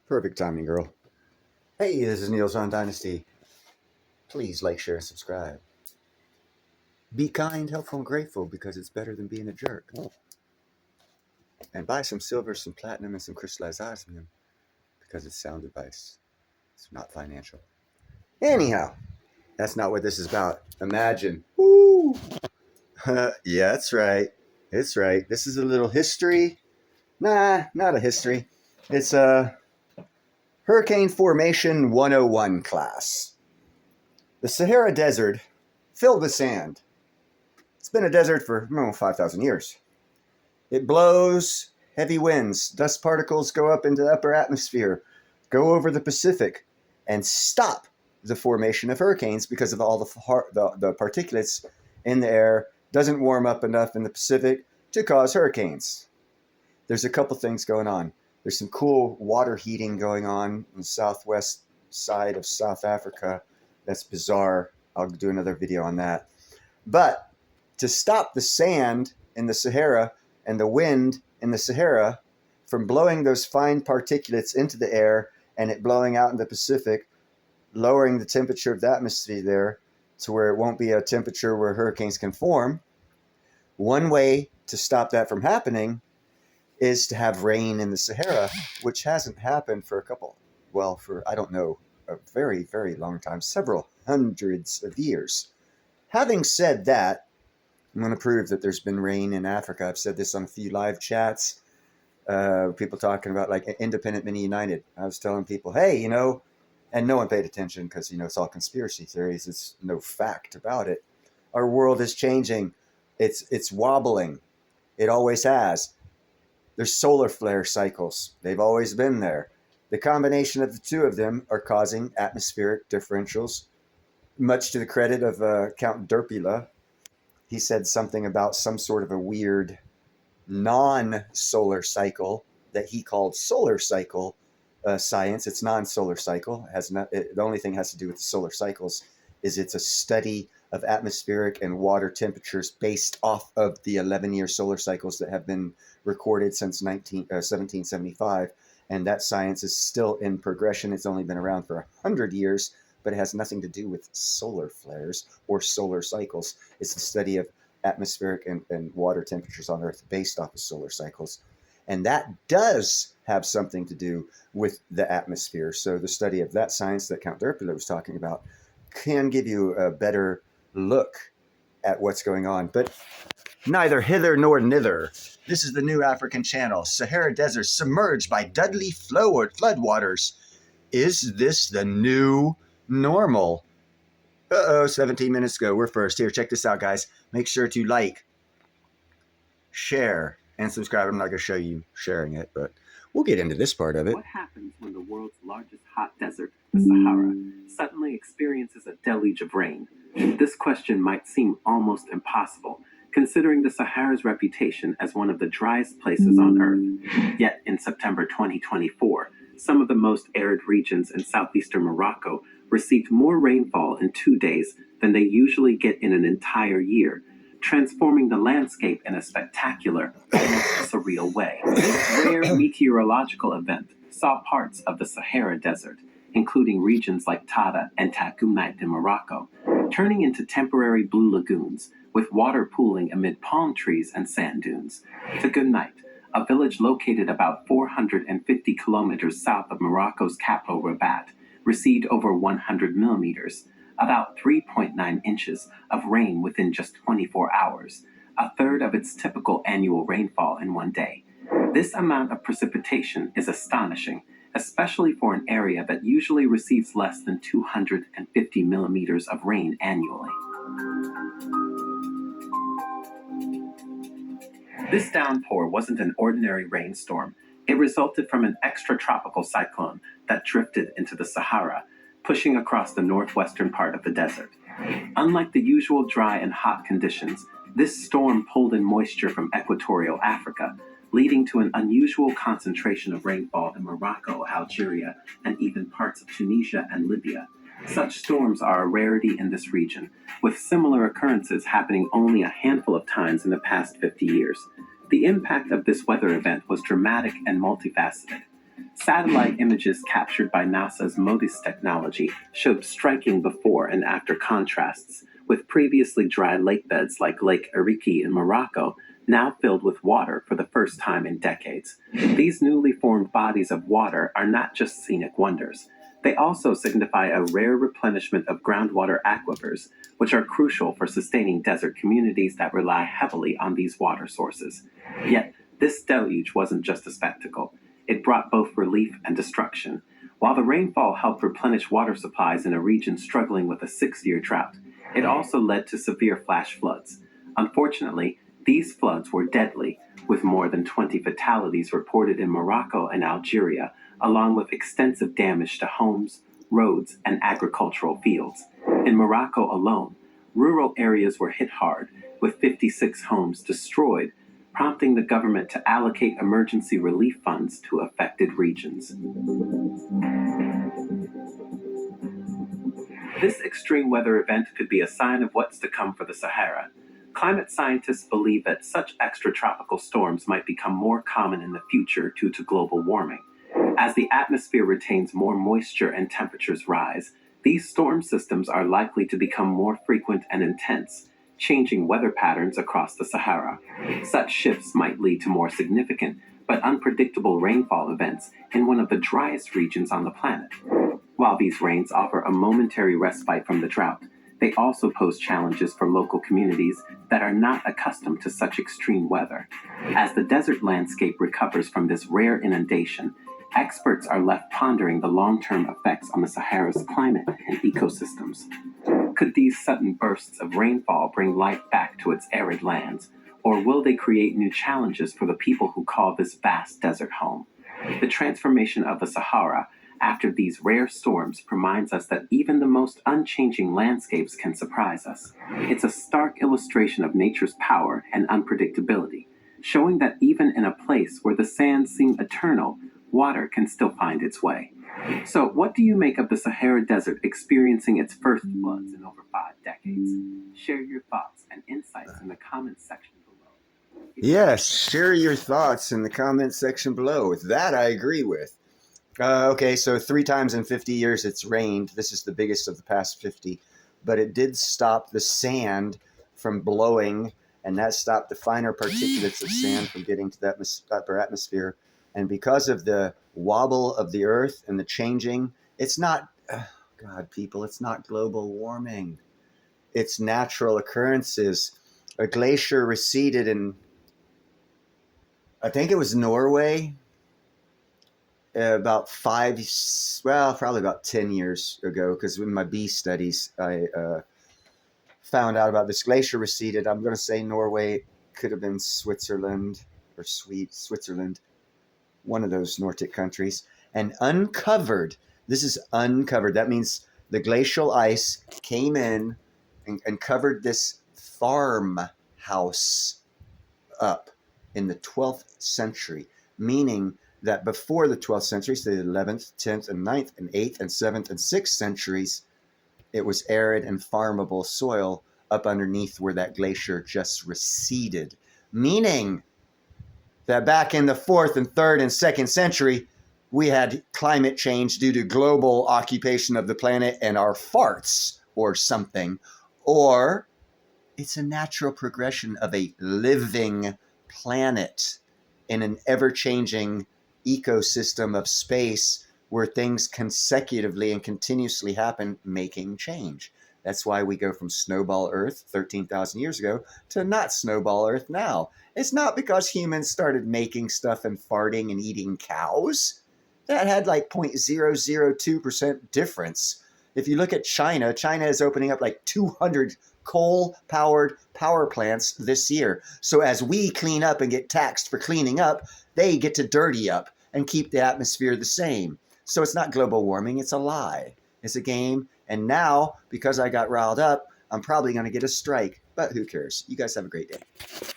Perfect timing, girl. Hey, this is Neil's on Dynasty. Please like, share, and subscribe. Be kind, helpful, and grateful because it's better than being a jerk. And buy some silver, some platinum, and some crystallized osmium because it's sound advice. It's not financial. Anyhow, that's not what this is about. Imagine. Woo! Yeah, that's right. It's right. This is a little history. Nah, not a history. It's a Hurricane Formation 101 class. The Sahara Desert filled with sand. It's been a desert for 5,000 years. It blows heavy winds. Dust particles go up into the upper atmosphere, go over the Pacific, and stop the formation of hurricanes because of all the particulates in the air. Doesn't warm up enough in the Pacific to cause hurricanes. There's a couple things going on. There's some cool water heating going on the southwest side of South Africa. That's bizarre. I'll do another video on that. But to stop the sand in the Sahara and the wind in the Sahara from blowing those fine particulates into the air and it blowing out in the Pacific, lowering the temperature of the atmosphere there to where it won't be a temperature where hurricanes can form, one way to stop that from happening is to have rain in the Sahara, which hasn't happened for I don't know, a very, very long time, several hundreds of years. Having said that, I'm going to prove that there's been rain in Africa. I've said this on a few live chats. People talking about like independent mini united. I was telling people, hey, and no one paid attention because, it's all conspiracy theories. It's no fact about it. Our world is changing. It's wobbling. It always has. There's solar flare cycles. They've always been there. The combination of the two of them are causing atmospheric differentials, much to the credit of Count Derpula. He said something about some sort of a weird non-solar cycle that he called solar cycle science. It's non-solar cycle. The only thing it has to do with the solar cycles is it's a study of atmospheric and water temperatures based off of the 11-year solar cycles that have been recorded since 1775. And that science is still in progression. It's only been around for 100 years, but it has nothing to do with solar flares or solar cycles. It's the study of atmospheric and water temperatures on Earth based off of solar cycles. And that does have something to do with the atmosphere. So the study of that science that Count Derpula was talking about can give you a better look at what's going on. But neither hither nor thither. This is the new African channel, Sahara Desert submerged by Dudley floodwaters. Is this the new normal? 17 minutes ago. We're first. Here, check this out, guys. Make sure to like, share, and subscribe. I'm not going to show you sharing it, but we'll get into this part of it. What happens when the world's largest hot desert, the Sahara, suddenly experiences a deluge of rain? This question might seem almost impossible, considering the Sahara's reputation as one of the driest places on Earth. Yet in September 2024, some of the most arid regions in southeastern Morocco received more rainfall in 2 days than they usually get in an entire year, transforming the landscape in a spectacular, almost surreal way. This rare meteorological event saw parts of the Sahara Desert, including regions like Tata and Takoumait in Morocco, turning into temporary blue lagoons, with water pooling amid palm trees and sand dunes. Takoumait, a village located about 450 kilometers south of Morocco's capital Rabat, received over 100 millimeters, about 3.9 inches of rain within just 24 hours, a third of its typical annual rainfall in one day. This amount of precipitation is astonishing, especially for an area that usually receives less than 250 millimeters of rain annually. This downpour wasn't an ordinary rainstorm. It resulted from an extratropical cyclone that drifted into the Sahara, pushing across the northwestern part of the desert. Unlike the usual dry and hot conditions, this storm pulled in moisture from equatorial Africa, leading to an unusual concentration of rainfall in Morocco, Algeria, and even parts of Tunisia and Libya. Such storms are a rarity in this region, with similar occurrences happening only a handful of times in the past 50 years. The impact of this weather event was dramatic and multifaceted. Satellite images captured by NASA's MODIS technology showed striking before and after contrasts, with previously dry lake beds like Lake Ariki in Morocco now filled with water for the first time in decades. These newly formed bodies of water are not just scenic wonders. They also signify a rare replenishment of groundwater aquifers, which are crucial for sustaining desert communities that rely heavily on these water sources. Yet, this deluge wasn't just a spectacle. It brought both relief and destruction. While the rainfall helped replenish water supplies in a region struggling with a 6-year drought, it also led to severe flash floods. Unfortunately, these floods were deadly, with more than 20 fatalities reported in Morocco and Algeria, along with extensive damage to homes, roads, and agricultural fields. In Morocco alone, rural areas were hit hard, with 56 homes destroyed, prompting the government to allocate emergency relief funds to affected regions. This extreme weather event could be a sign of what's to come for the Sahara. Climate scientists believe that such extratropical storms might become more common in the future due to global warming. As the atmosphere retains more moisture and temperatures rise, these storm systems are likely to become more frequent and intense, changing weather patterns across the Sahara. Such shifts might lead to more significant but unpredictable rainfall events in one of the driest regions on the planet. While these rains offer a momentary respite from the drought, they also pose challenges for local communities that are not accustomed to such extreme weather. As the desert landscape recovers from this rare inundation, experts are left pondering the long-term effects on the Sahara's climate and ecosystems. Could these sudden bursts of rainfall bring life back to its arid lands, or will they create new challenges for the people who call this vast desert home? The transformation of the Sahara after these rare storms reminds us that even the most unchanging landscapes can surprise us. It's a stark illustration of nature's power and unpredictability, showing that even in a place where the sands seem eternal, water can still find its way. So, what do you make of the Sahara Desert experiencing its first floods in over 5 decades? Share your thoughts and insights in the comments section below. Yes, share your thoughts in the comments section below. With that, I agree with. Okay, so 3 times in 50 years it's rained. This is the biggest of the past 50. But it did stop the sand from blowing, and that stopped the finer particulates of sand from getting to the upper atmosphere. And because of the wobble of the earth and the changing, it's not, God, people, it's not global warming. It's natural occurrences. A glacier receded in, I think it was Norway, about probably about 10 years ago, because in my bee studies, I found out about this glacier receded. I'm going to say Norway, could have been Switzerland or Switzerland, one of those Nordic countries, and uncovered. This is uncovered. That means the glacial ice came in and covered this farmhouse up in the 12th century, meaning that before the 12th century, so the 11th, 10th, and 9th, and 8th, and 7th, and 6th centuries, it was arid and farmable soil up underneath where that glacier just receded, meaning that back in the 4th and 3rd and 2nd century, we had climate change due to global occupation of the planet and our farts or something, or it's a natural progression of a living planet in an ever-changing ecosystem of space where things consecutively and continuously happen, making change. That's why we go from snowball Earth 13,000 years ago to not snowball Earth now. It's not because humans started making stuff and farting and eating cows. That had like 0.002% difference. If you look at China, China is opening up like 200 coal-powered power plants this year. So as we clean up and get taxed for cleaning up, they get to dirty up and keep the atmosphere the same. So it's not global warming, it's a lie. It's a game. And now, because I got riled up, I'm probably going to get a strike. But who cares? You guys have a great day.